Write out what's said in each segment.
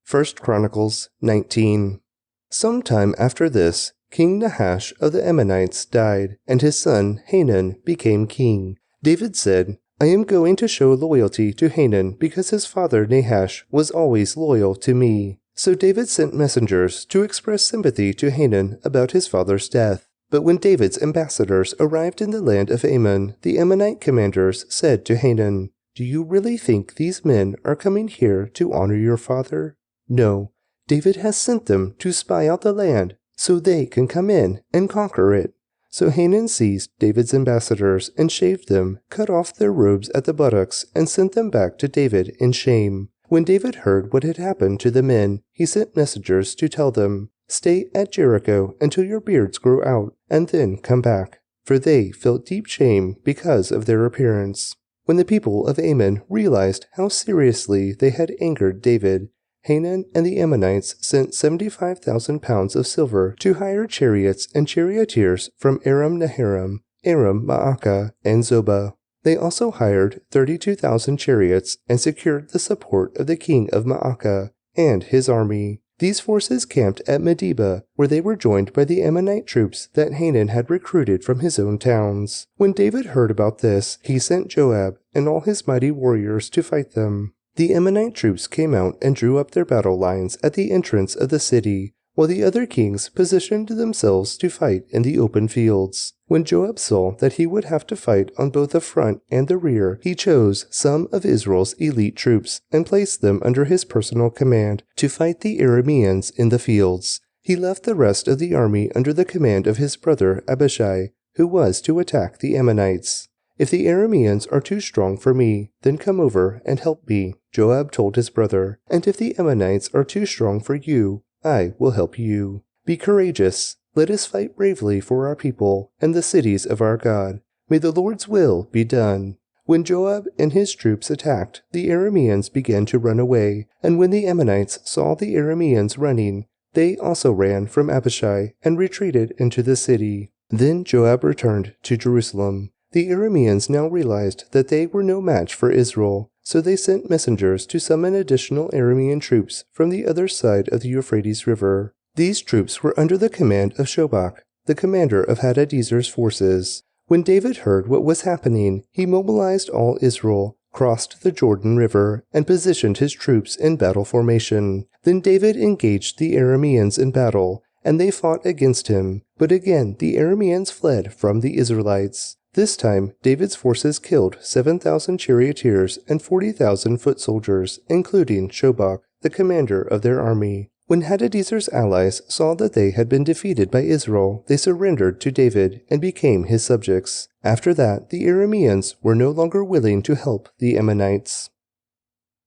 1 Chronicles 19. Sometime after this, King Nahash of the Ammonites died, and his son Hanun became king. David said, "I am going to show loyalty to Hanun because his father Nahash was always loyal to me." So David sent messengers to express sympathy to Hanun about his father's death. But when David's ambassadors arrived in the land of Ammon, the Ammonite commanders said to Hanun, "Do you really think these men are coming here to honor your father? No, David has sent them to spy out the land so they can come in and conquer it." So Hanun seized David's ambassadors and shaved them, cut off their robes at the buttocks, and sent them back to David in shame. When David heard what had happened to the men, he sent messengers to tell them, "Stay at Jericho until your beards grow out, and then come back," for they felt deep shame because of their appearance. When the people of Ammon realized how seriously they had angered David, Hanun and the Ammonites sent 75,000 pounds of silver to hire chariots and charioteers from Aram Naharaim, Aram Maacah, and Zobah. They also hired 32,000 chariots and secured the support of the king of Maacah and his army. These forces camped at Medeba, where they were joined by the Ammonite troops that Hanun had recruited from his own towns. When David heard about this, he sent Joab and all his mighty warriors to fight them. The Ammonite troops came out and drew up their battle lines at the entrance of the city, while the other kings positioned themselves to fight in the open fields. When Joab saw that he would have to fight on both the front and the rear, he chose some of Israel's elite troops and placed them under his personal command to fight the Arameans in the fields. He left the rest of the army under the command of his brother Abishai, who was to attack the Ammonites. "If the Arameans are too strong for me, then come over and help me," Joab told his brother. "And if the Ammonites are too strong for you, I will help you. Be courageous. Let us fight bravely for our people and the cities of our God. May the Lord's will be done." When Joab and his troops attacked, the Arameans began to run away, and when the Ammonites saw the Arameans running, they also ran from Abishai and retreated into the city. Then Joab returned to Jerusalem. The Arameans now realized that they were no match for Israel, so they sent messengers to summon additional Aramean troops from the other side of the Euphrates River. These troops were under the command of Shobach, the commander of Hadadezer's forces. When David heard what was happening, he mobilized all Israel, crossed the Jordan River, and positioned his troops in battle formation. Then David engaged the Arameans in battle, and they fought against him. But again the Arameans fled from the Israelites. This time, David's forces killed 7,000 charioteers and 40,000 foot soldiers, including Shobach, the commander of their army. When Hadadezer's allies saw that they had been defeated by Israel, they surrendered to David and became his subjects. After that, the Arameans were no longer willing to help the Ammonites.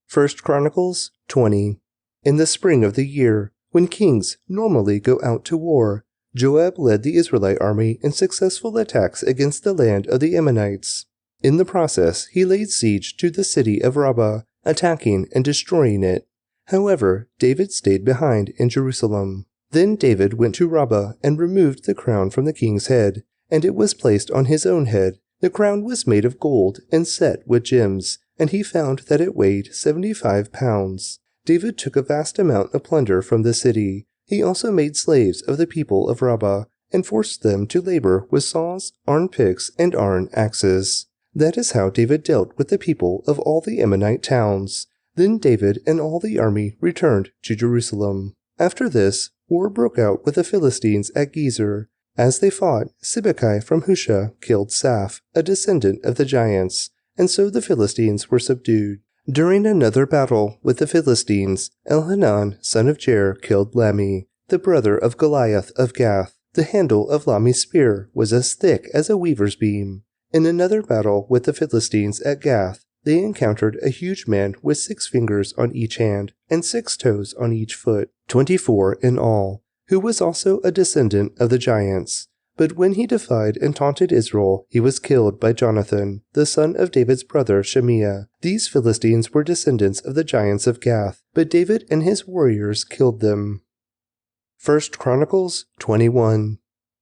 1 Chronicles 20. In the spring of the year, when kings normally go out to war, Joab led the Israelite army in successful attacks against the land of the Ammonites. In the process, he laid siege to the city of Rabbah, attacking and destroying it. However, David stayed behind in Jerusalem. Then David went to Rabbah and removed the crown from the king's head, and it was placed on his own head. The crown was made of gold and set with gems, and he found that it weighed 75 pounds. David took a vast amount of plunder from the city. He also made slaves of the people of Rabbah and forced them to labor with saws, iron picks, and iron axes. That is how David dealt with the people of all the Ammonite towns. Then David and all the army returned to Jerusalem. After this, war broke out with the Philistines at Gezer. As they fought, Sibbecai from Husha killed Saph, a descendant of the giants, and so the Philistines were subdued. During another battle with the Philistines, Elhanan, son of Jair, killed Lami, the brother of Goliath of Gath. The handle of Lami's spear was as thick as a weaver's beam. In another battle with the Philistines at Gath, they encountered a huge man with 6 fingers on each hand and 6 toes on each foot, 24 in all, who was also a descendant of the giants. But when he defied and taunted Israel, he was killed by Jonathan, the son of David's brother Shemiah. These Philistines were descendants of the giants of Gath, but David and his warriors killed them. 1 Chronicles 21.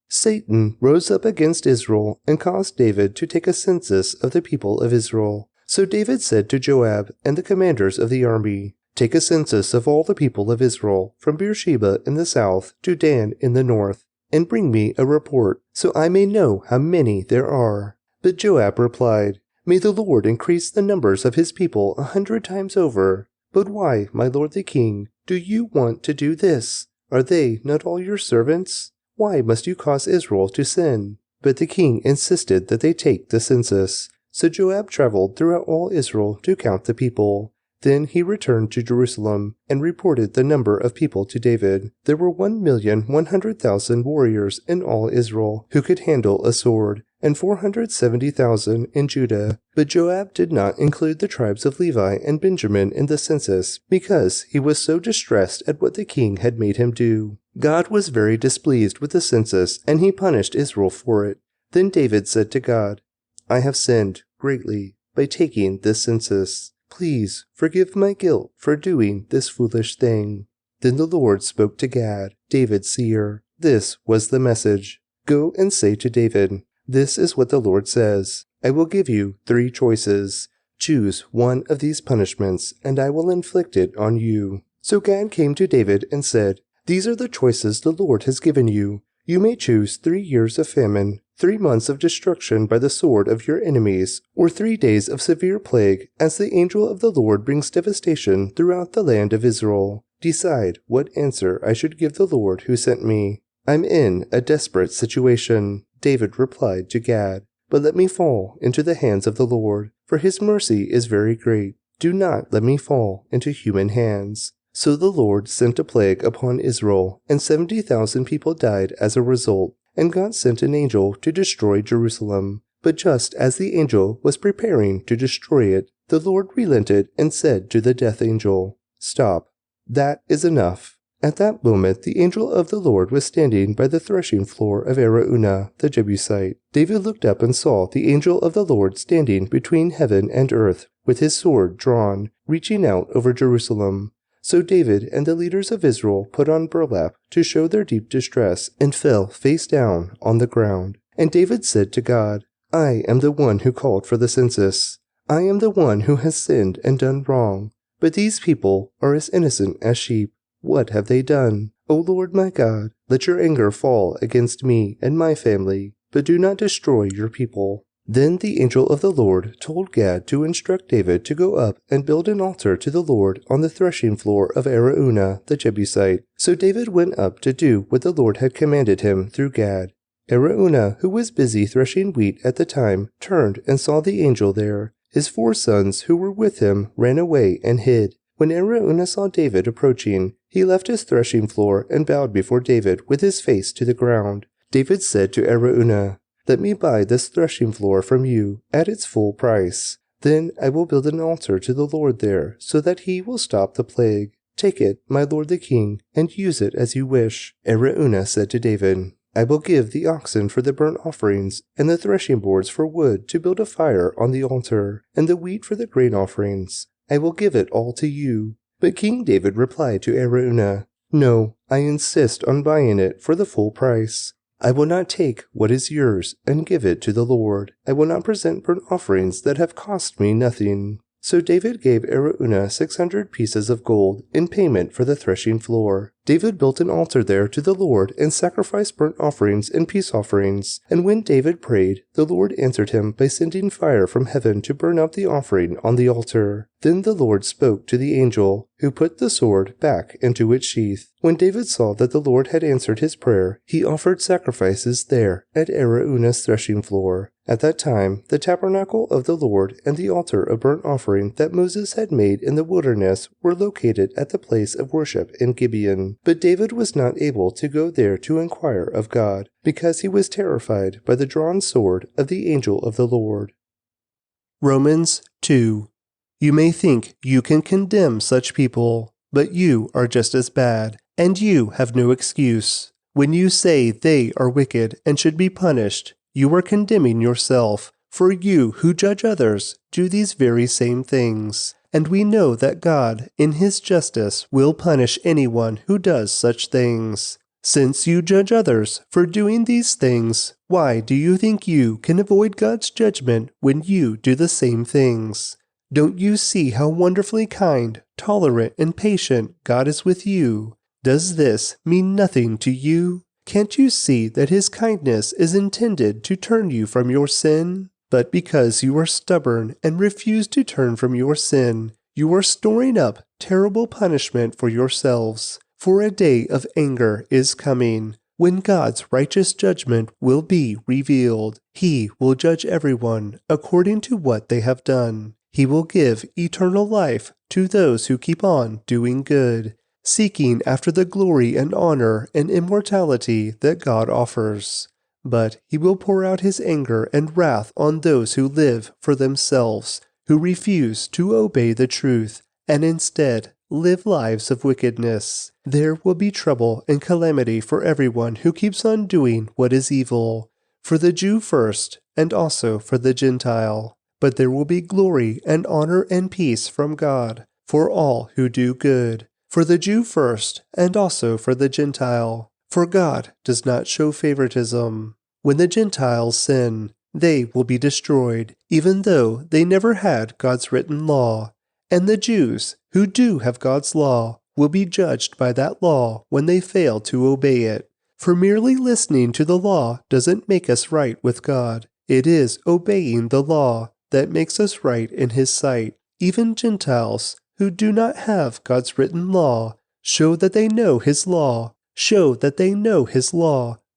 Satan rose up against Israel and caused David to take a census of the people of Israel. So David said to Joab and the commanders of the army, Take a census of all the people of Israel, from Beersheba in the south to Dan in the north, and bring me a report, so I may know how many there are. But Joab replied, May the Lord increase the numbers of his people 100 times over. But why, my lord the king, do you want to do this? Are they not all your servants? Why must you cause Israel to sin? But the king insisted that they take the census. So Joab traveled throughout all Israel to count the people. Then he returned to Jerusalem and reported the number of people to David. There were 1,100,000 warriors in all Israel who could handle a sword, and 470,000 in Judah. But Joab did not include the tribes of Levi and Benjamin in the census, because he was so distressed at what the king had made him do. God was very displeased with the census, and he punished Israel for it. Then David said to God, I have sinned greatly by taking this census. Please forgive my guilt for doing this foolish thing. Then the Lord spoke to Gad, David's seer. This was the message. Go and say to David, This is what the Lord says. I will give you 3 choices. Choose one of these punishments, and I will inflict it on you. So Gad came to David and said, These are the choices the Lord has given you. You may choose 3 years of famine, 3 months of destruction by the sword of your enemies, or 3 days of severe plague, as the angel of the Lord brings devastation throughout the land of Israel. Decide what answer I should give the Lord who sent me. I'm in a desperate situation, David replied to Gad, but let me fall into the hands of the Lord, for his mercy is very great. Do not let me fall into human hands. So the Lord sent a plague upon Israel, and 70,000 people died as a result, and God sent an angel to destroy Jerusalem. But just as the angel was preparing to destroy it, the Lord relented and said to the death angel, Stop. That is enough. At that moment the angel of the Lord was standing by the threshing floor of Araunah the Jebusite. David looked up and saw the angel of the Lord standing between heaven and earth, with his sword drawn, reaching out over Jerusalem. So David and the leaders of Israel put on burlap to show their deep distress and fell face down on the ground. And David said to God, I am the one who called for the census. I am the one who has sinned and done wrong. But these people are as innocent as sheep. What have they done? O Lord my God, let your anger fall against me and my family, but do not destroy your people. Then the angel of the Lord told Gad to instruct David to go up and build an altar to the Lord on the threshing floor of Araunah the Jebusite. So David went up to do what the Lord had commanded him through Gad. Araunah, who was busy threshing wheat at the time, turned and saw the angel there. His 4 sons who were with him ran away and hid. When Araunah saw David approaching, he left his threshing floor and bowed before David with his face to the ground. David said to Araunah, Let me buy this threshing floor from you at its full price. Then I will build an altar to the Lord there, so that he will stop the plague. Take it, my lord the king, and use it as you wish. Araunah said to David, I will give the oxen for the burnt offerings, and the threshing boards for wood to build a fire on the altar, and the wheat for the grain offerings. I will give it all to you. But King David replied to Araunah, No, I insist on buying it for the full price. I will not take what is yours and give it to the Lord. I will not present burnt offerings that have cost me nothing. So David gave Araunah 600 pieces of gold in payment for the threshing floor. David built an altar there to the Lord and sacrificed burnt offerings and peace offerings. And when David prayed, the Lord answered him by sending fire from heaven to burn up the offering on the altar. Then the Lord spoke to the angel, who put the sword back into its sheath. When David saw that the Lord had answered his prayer, he offered sacrifices there at Araunah's threshing floor. At that time, the tabernacle of the Lord and the altar of burnt offering that Moses had made in the wilderness were located at the place of worship in Gibeon. But David was not able to go there to inquire of God, because he was terrified by the drawn sword of the angel of the Lord. Romans 2. You may think you can condemn such people, but you are just as bad, and you have no excuse. When you say they are wicked and should be punished, you are condemning yourself, for you who judge others do these very same things. And we know that God, in his justice, will punish anyone who does such things. Since you judge others for doing these things, why do you think you can avoid God's judgment when you do the same things? Don't you see how wonderfully kind, tolerant, and patient God is with you? Does this mean nothing to you? Can't you see that His kindness is intended to turn you from your sin? But because you are stubborn and refuse to turn from your sin, you are storing up terrible punishment for yourselves. For a day of anger is coming, when God's righteous judgment will be revealed. He will judge everyone according to what they have done. He will give eternal life to those who keep on doing good, seeking after the glory and honor and immortality that God offers. But He will pour out His anger and wrath on those who live for themselves, who refuse to obey the truth, and instead live lives of wickedness. There will be trouble and calamity for everyone who keeps on doing what is evil, for the Jew first, and also for the Gentile. But there will be glory and honor and peace from God for all who do good, for the Jew first, and also for the Gentile. For God does not show favoritism. When the Gentiles sin, they will be destroyed, even though they never had God's written law. And the Jews, who do have God's law, will be judged by that law when they fail to obey it. For merely listening to the law doesn't make us right with God. It is obeying the law that makes us right in His sight. Even Gentiles, who do not have God's written law, show that they know His law,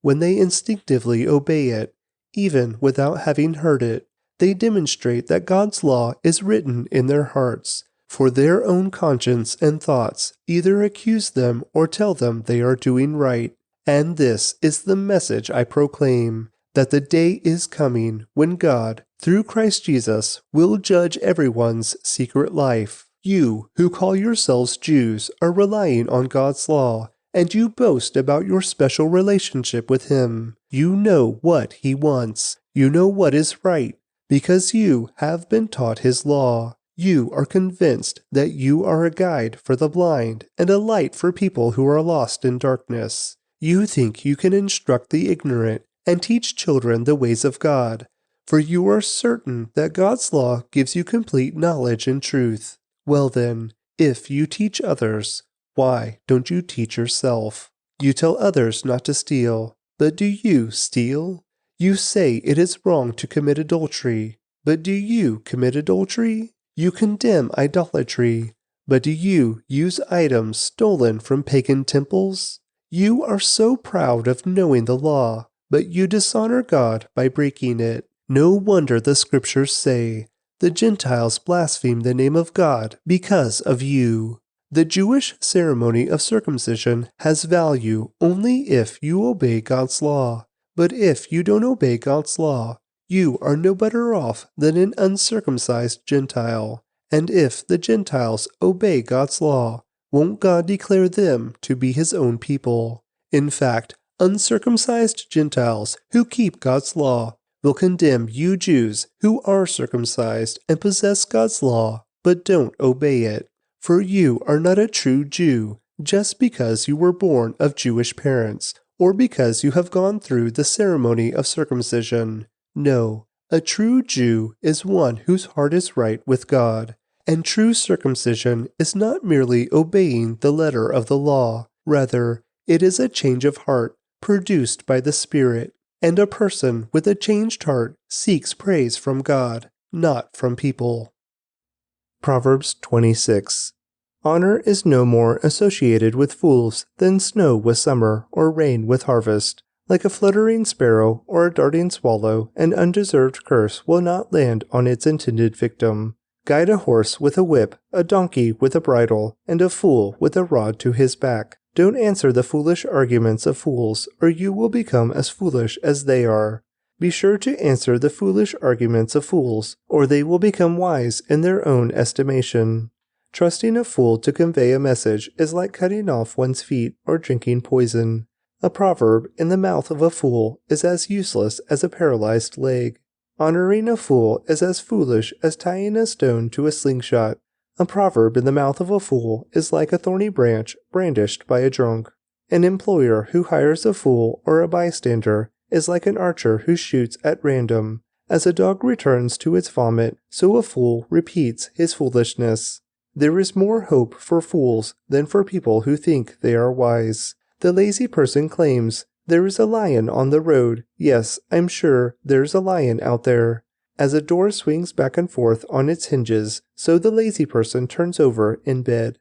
when they instinctively obey it, even without having heard it. They demonstrate that God's law is written in their hearts, for their own conscience and thoughts either accuse them or tell them they are doing right. And this is the message I proclaim, that the day is coming when God, through Christ Jesus, will judge everyone's secret life. You, who call yourselves Jews, are relying on God's law, and you boast about your special relationship with Him. You know what He wants. You know what is right, because you have been taught His law. You are convinced that you are a guide for the blind and a light for people who are lost in darkness. You think you can instruct the ignorant and teach children the ways of God, for you are certain that God's law gives you complete knowledge and truth. Well then, if you teach others, why don't you teach yourself? You tell others not to steal, but do you steal? You say it is wrong to commit adultery, but do you commit adultery? You condemn idolatry, but do you use items stolen from pagan temples? You are so proud of knowing the law, but you dishonor God by breaking it. No wonder the Scriptures say, "The Gentiles blaspheme the name of God because of you." The Jewish ceremony of circumcision has value only if you obey God's law. But if you don't obey God's law, you are no better off than an uncircumcised Gentile. And if the Gentiles obey God's law, won't God declare them to be His own people? In fact, uncircumcised Gentiles who keep God's law will condemn you Jews who are circumcised and possess God's law but don't obey it. For you are not a true Jew just because you were born of Jewish parents or because you have gone through the ceremony of circumcision. No, a true Jew is one whose heart is right with God. And true circumcision is not merely obeying the letter of the law. Rather, it is a change of heart produced by the Spirit. And a person with a changed heart seeks praise from God, not from people. Proverbs 26. Honor is no more associated with fools than snow with summer or rain with harvest. Like a fluttering sparrow or a darting swallow, an undeserved curse will not land on its intended victim. Guide a horse with a whip, a donkey with a bridle, and a fool with a rod to his back. Don't answer the foolish arguments of fools, or you will become as foolish as they are. Be sure to answer the foolish arguments of fools, or they will become wise in their own estimation. Trusting a fool to convey a message is like cutting off one's feet or drinking poison. A proverb in the mouth of a fool is as useless as a paralyzed leg. Honoring a fool is as foolish as tying a stone to a slingshot. A proverb in the mouth of a fool is like a thorny branch brandished by a drunk. An employer who hires a fool or a bystander is like an archer who shoots at random. As a dog returns to its vomit, so a fool repeats his foolishness. There is more hope for fools than for people who think they are wise. The lazy person claims, "There is a lion on the road. Yes, I'm sure there's a lion out there." As a door swings back and forth on its hinges, so the lazy person turns over in bed.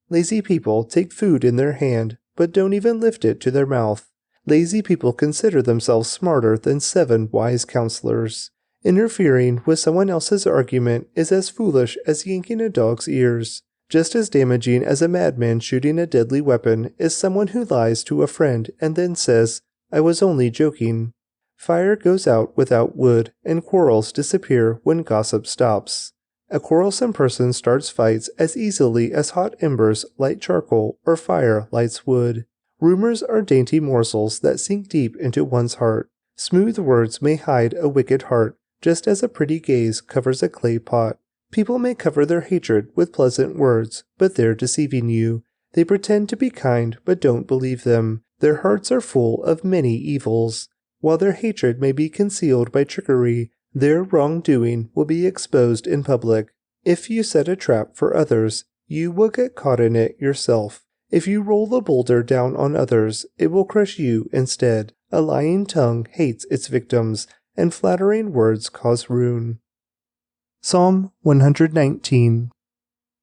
Lazy people take food in their hand, but don't even lift it to their mouth. Lazy people consider themselves smarter than 7 wise counselors. Interfering with someone else's argument is as foolish as yanking a dog's ears. Just as damaging as a madman shooting a deadly weapon is someone who lies to a friend and then says, "I was only joking." Fire goes out without wood, and quarrels disappear when gossip stops. A quarrelsome person starts fights as easily as hot embers light charcoal or fire lights wood. Rumors are dainty morsels that sink deep into one's heart. Smooth words may hide a wicked heart, just as a pretty gaze covers a clay pot. People may cover their hatred with pleasant words, but they're deceiving you. They pretend to be kind, but don't believe them. Their hearts are full of many evils. While their hatred may be concealed by trickery, their wrongdoing will be exposed in public. If you set a trap for others, you will get caught in it yourself. If you roll a boulder down on others, it will crush you instead. A lying tongue hates its victims, and flattering words cause ruin. Psalm 119.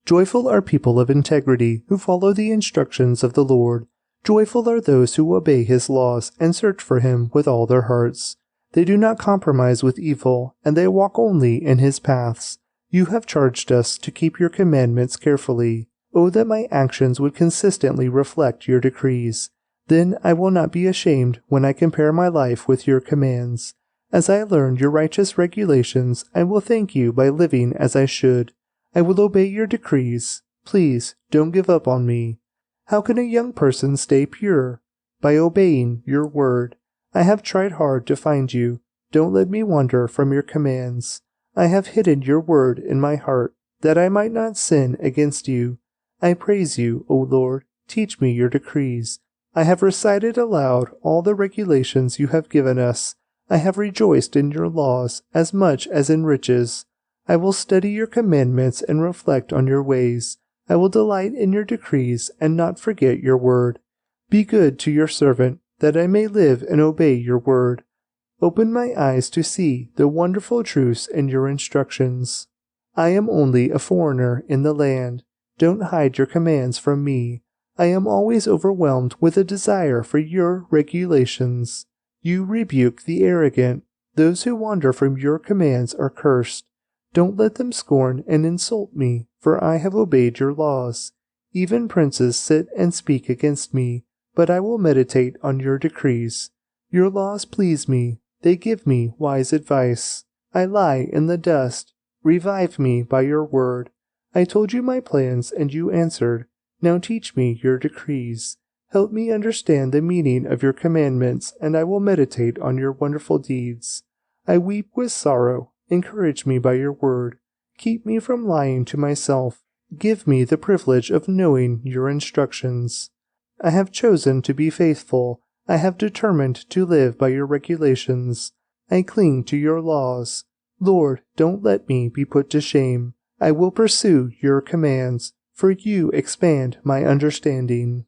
Joyful are people of integrity who follow the instructions of the Lord. Joyful are those who obey his laws and search for him with all their hearts. They do not compromise with evil, and they walk only in his paths. You have charged us to keep your commandments carefully. Oh, that my actions would consistently reflect your decrees. Then I will not be ashamed when I compare my life with your commands. As I learn your righteous regulations, I will thank you by living as I should. I will obey your decrees. Please, don't give up on me. How can a young person stay pure? By obeying your word. I have tried hard to find you. Don't let me wander from your commands. I have hidden your word in my heart, that I might not sin against you. I praise you, O Lord. Teach me your decrees. I have recited aloud all the regulations you have given us. I have rejoiced in your laws as much as in riches. I will study your commandments and reflect on your ways. I will delight in your decrees and not forget your word. Be good to your servant, that I may live and obey your word. Open my eyes to see the wonderful truths in your instructions. I am only a foreigner in the land. Don't hide your commands from me. I am always overwhelmed with a desire for your regulations. You rebuke the arrogant. Those who wander from your commands are cursed. Don't let them scorn and insult me, for I have obeyed your laws. Even princes sit and speak against me, but I will meditate on your decrees. Your laws please me. They give me wise advice. I lie in the dust. Revive me by your word. I told you my plans, and you answered. Now teach me your decrees. Help me understand the meaning of your commandments, and I will meditate on your wonderful deeds. I weep with sorrow. Encourage me by your word. Keep me from lying to myself. Give me the privilege of knowing your instructions. I have chosen to be faithful. I have determined to live by your regulations. I cling to your laws. Lord, don't let me be put to shame. I will pursue your commands, for you expand my understanding.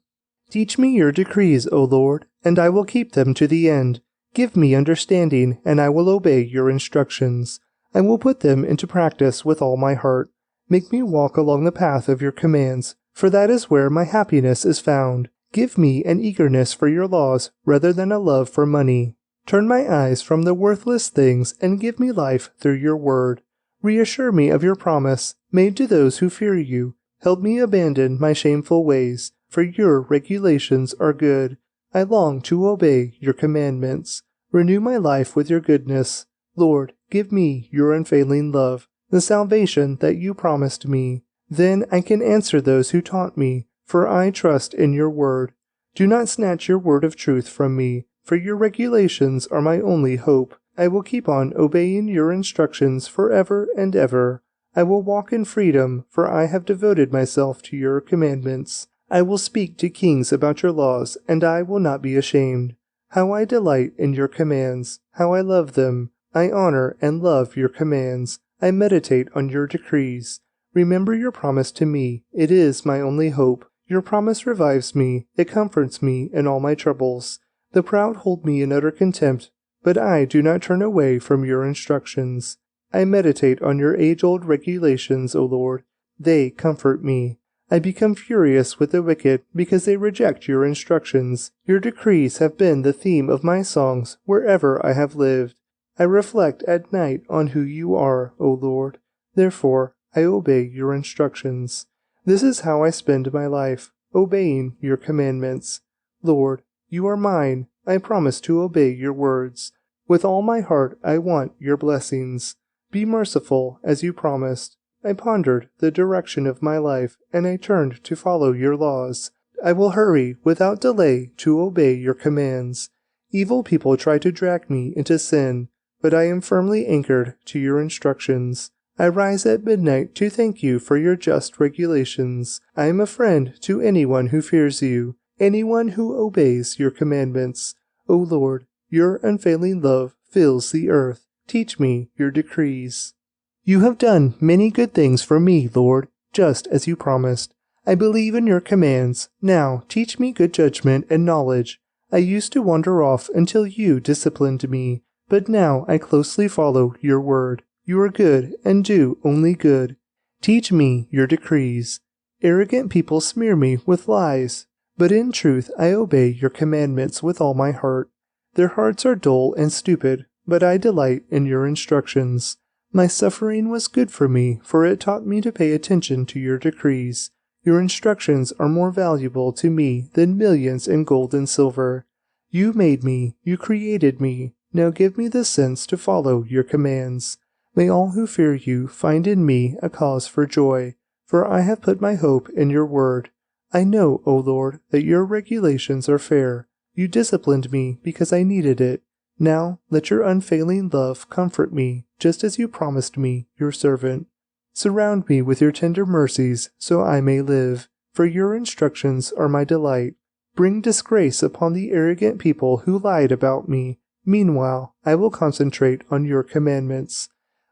Teach me your decrees, O Lord, and I will keep them to the end. Give me understanding, and I will obey your instructions. I will put them into practice with all my heart. Make me walk along the path of your commands, for that is where my happiness is found. Give me an eagerness for your laws rather than a love for money. Turn my eyes from the worthless things and give me life through your word. Reassure me of your promise, made to those who fear you. Help me abandon my shameful ways, for your regulations are good. I long to obey your commandments. Renew my life with your goodness. Lord, give me your unfailing love, the salvation that you promised me. Then I can answer those who taunt me, for I trust in your word. Do not snatch your word of truth from me, for your regulations are my only hope. I will keep on obeying your instructions forever and ever. I will walk in freedom, for I have devoted myself to your commandments. I will speak to kings about your laws, and I will not be ashamed. How I delight in your commands, how I love them. I honor and love your commands. I meditate on your decrees. Remember your promise to me. It is my only hope. Your promise revives me. It comforts me in all my troubles. The proud hold me in utter contempt, but I do not turn away from your instructions. I meditate on your age-old regulations, O Lord. They comfort me. I become furious with the wicked because they reject your instructions. Your decrees have been the theme of my songs wherever I have lived. I reflect at night on who you are, O Lord. Therefore, I obey your instructions. This is how I spend my life, obeying your commandments. Lord, you are mine. I promise to obey your words. With all my heart I want your blessings. Be merciful as you promised. I pondered the direction of my life, and I turned to follow your laws. I will hurry without delay to obey your commands. Evil people try to drag me into sin, but I am firmly anchored to your instructions. I rise at midnight to thank you for your just regulations. I am a friend to anyone who fears you, anyone who obeys your commandments. O Lord, your unfailing love fills the earth. Teach me your decrees. You have done many good things for me, Lord, just as you promised. I believe in your commands. Now teach me good judgment and knowledge. I used to wander off until you disciplined me, but now I closely follow your word. You are good and do only good. Teach me your decrees. Arrogant people smear me with lies, but in truth I obey your commandments with all my heart. Their hearts are dull and stupid, but I delight in your instructions. My suffering was good for me, for it taught me to pay attention to your decrees. Your instructions are more valuable to me than millions in gold and silver. You made me, you created me. Now give me the sense to follow your commands. May all who fear you find in me a cause for joy, for I have put my hope in your word. I know, O Lord, that your regulations are fair. You disciplined me because I needed it. Now let your unfailing love comfort me, just as you promised me, your servant. Surround me with your tender mercies, so I may live, for your instructions are my delight. Bring disgrace upon the arrogant people who lied about me. Meanwhile, I will concentrate on your commandments.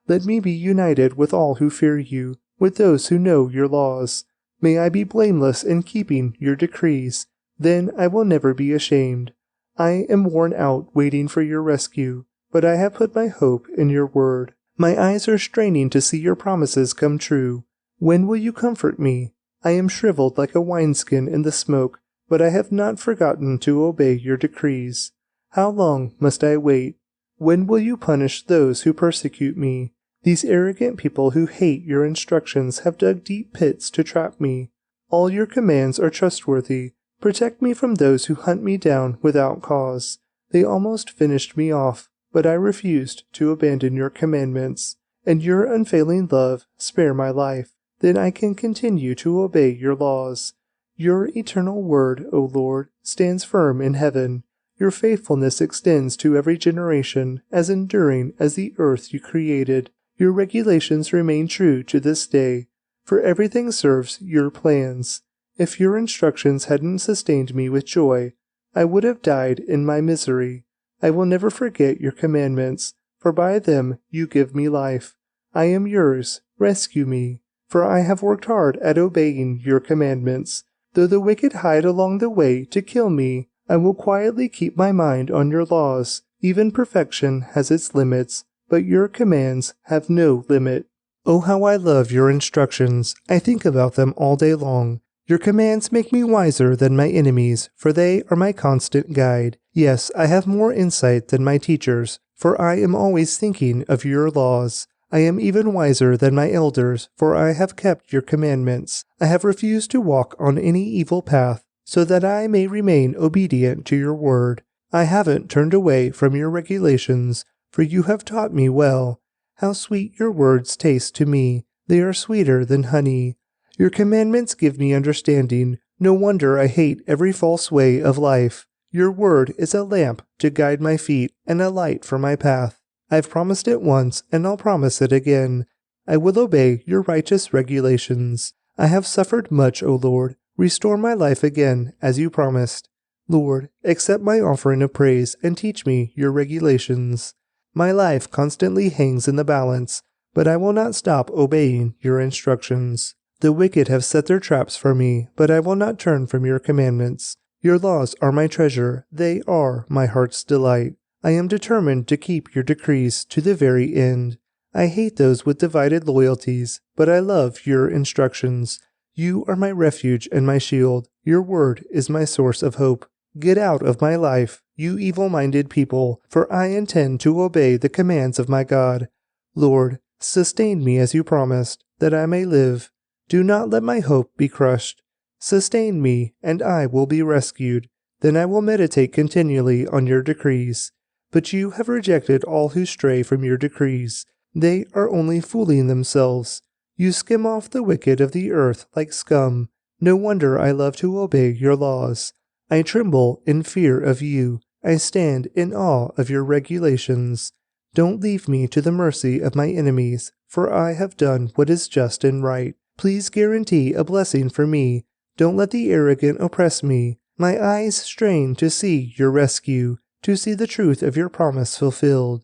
Let me be united with all who fear you, with those who know your laws. May I be blameless in keeping your decrees. Then I will never be ashamed. I am worn out waiting for your rescue, but I have put my hope in your word. My eyes are straining to see your promises come true. When will you comfort me? I am shriveled like a wineskin in the smoke, but I have not forgotten to obey your decrees. How long must I wait? When will you punish those who persecute me? These arrogant people who hate your instructions have dug deep pits to trap me. All your commands are trustworthy. Protect me from those who hunt me down without cause. They almost finished me off, but I refused to abandon your commandments. And your unfailing love spare my life. Then I can continue to obey your laws. Your eternal word, O Lord, stands firm in heaven. Your faithfulness extends to every generation, as enduring as the earth you created. Your regulations remain true to this day, for everything serves your plans. If your instructions hadn't sustained me with joy, I would have died in my misery. I will never forget your commandments, for by them you give me life. I am yours. Rescue me, for I have worked hard at obeying your commandments. Though the wicked hide along the way to kill me, I will quietly keep my mind on your laws. Even perfection has its limits, but your commands have no limit. Oh, how I love your instructions. I think about them all day long. Your commands make me wiser than my enemies, for they are my constant guide. Yes, I have more insight than my teachers, for I am always thinking of your laws. I am even wiser than my elders, for I have kept your commandments. I have refused to walk on any evil path, so that I may remain obedient to your word. I haven't turned away from your regulations, for you have taught me well. How sweet your words taste to me. They are sweeter than honey. Your commandments give me understanding. No wonder I hate every false way of life. Your word is a lamp to guide my feet and a light for my path. I've promised it once, and I'll promise it again. I will obey your righteous regulations. I have suffered much, O Lord. Restore my life again, as you promised. Lord, accept my offering of praise and teach me your regulations. My life constantly hangs in the balance, but I will not stop obeying your instructions. The wicked have set their traps for me, but I will not turn from your commandments. Your laws are my treasure, they are my heart's delight. I am determined to keep your decrees to the very end. I hate those with divided loyalties, but I love your instructions. You are my refuge and my shield. Your word is my source of hope. Get out of my life, you evil-minded people, for I intend to obey the commands of my God. Lord, sustain me as you promised, that I may live. Do not let my hope be crushed. Sustain me, and I will be rescued. Then I will meditate continually on your decrees. But you have rejected all who stray from your decrees. They are only fooling themselves. You skim off the wicked of the earth like scum. No wonder I love to obey your laws. I tremble in fear of you. I stand in awe of your regulations. Don't leave me to the mercy of my enemies, for I have done what is just and right. Please guarantee a blessing for me. Don't let the arrogant oppress me. My eyes strain to see your rescue, to see the truth of your promise fulfilled.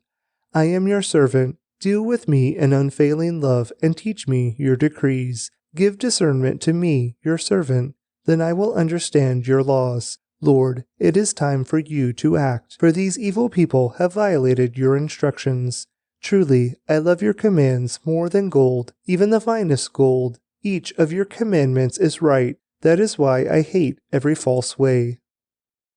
I am your servant. Deal with me in unfailing love and teach me your decrees. Give discernment to me, your servant. Then I will understand your laws. Lord, it is time for you to act, for these evil people have violated your instructions. Truly, I love your commands more than gold, even the finest gold. Each of your commandments is right. That is why I hate every false way.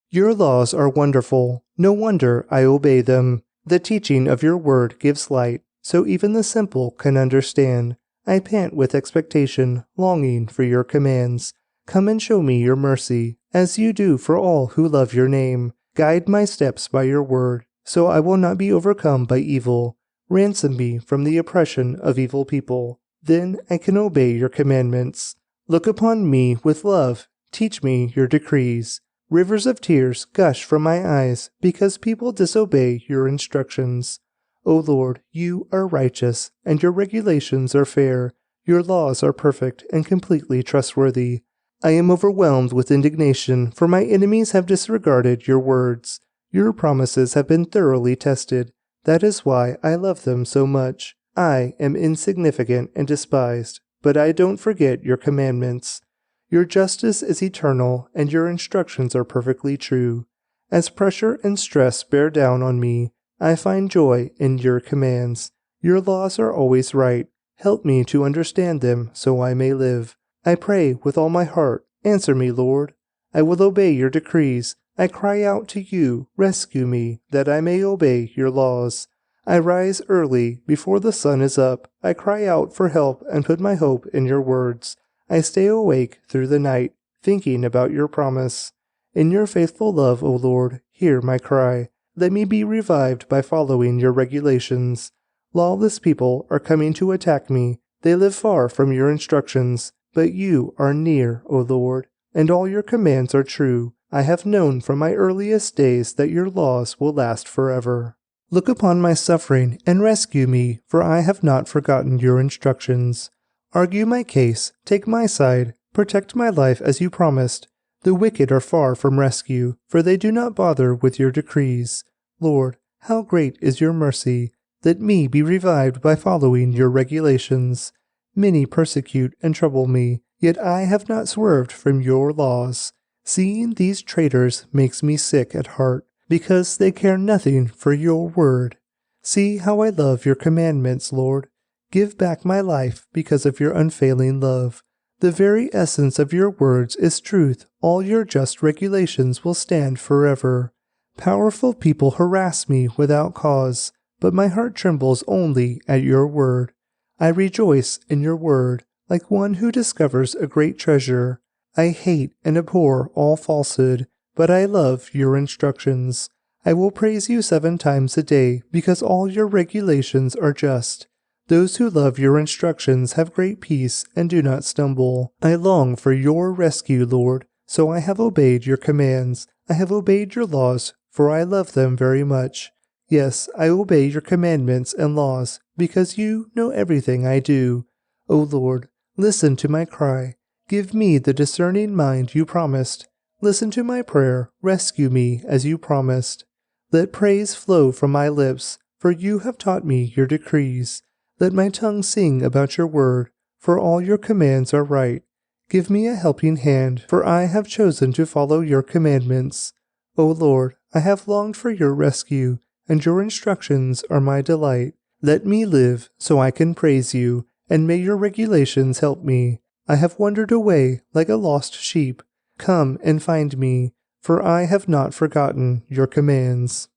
Your laws are wonderful. No wonder I obey them. The teaching of your word gives light, so even the simple can understand. I pant with expectation, longing for your commands. Come and show me your mercy, as you do for all who love your name. Guide my steps by your word, so I will not be overcome by evil. Ransom me from the oppression of evil people. Then I can obey your commandments. Look upon me with love. Teach me your decrees. Rivers of tears gush from my eyes because people disobey your instructions. O Lord, you are righteous, and your regulations are fair. Your laws are perfect and completely trustworthy. I am overwhelmed with indignation, for my enemies have disregarded your words. Your promises have been thoroughly tested. That is why I love them so much. I am insignificant and despised, but I don't forget your commandments. Your justice is eternal, and your instructions are perfectly true. As pressure and stress bear down on me, I find joy in your commands. Your laws are always right. Help me to understand them so I may live. I pray with all my heart. Answer me, Lord. I will obey your decrees. I cry out to you. Rescue me, that I may obey your laws. I rise early, before the sun is up. I cry out for help and put my hope in your words. I stay awake through the night, thinking about your promise. In your faithful love, O Lord, hear my cry. Let me be revived by following your regulations. Lawless people are coming to attack me. They live far from your instructions, but you are near, O Lord, and all your commands are true. I have known from my earliest days that your laws will last forever. Look upon my suffering and rescue me, for I have not forgotten your instructions. Argue my case, take my side, protect my life as you promised. The wicked are far from rescue, for they do not bother with your decrees. Lord, how great is your mercy! Let me be revived by following your regulations. Many persecute and trouble me, yet I have not swerved from your laws. Seeing these traitors makes me sick at heart, because they care nothing for your word. See how I love your commandments, Lord. Give back my life because of your unfailing love. The very essence of your words is truth. All your just regulations will stand forever. Powerful people harass me without cause, but my heart trembles only at your word. I rejoice in your word, like one who discovers a great treasure. I hate and abhor all falsehood, but I love your instructions. I will praise you 7 times a day, because all your regulations are just. Those who love your instructions have great peace and do not stumble. I long for your rescue, Lord, so I have obeyed your commands. I have obeyed your laws, for I love them very much. Yes, I obey your commandments and laws, because you know everything I do. O Lord, listen to my cry. Give me the discerning mind you promised. Listen to my prayer. Rescue me as you promised. Let praise flow from my lips, for you have taught me your decrees. Let my tongue sing about your word, for all your commands are right. Give me a helping hand, for I have chosen to follow your commandments. O Lord, I have longed for your rescue, and your instructions are my delight. Let me live so I can praise you, and may your regulations help me. I have wandered away like a lost sheep. Come and find me, for I have not forgotten your commands.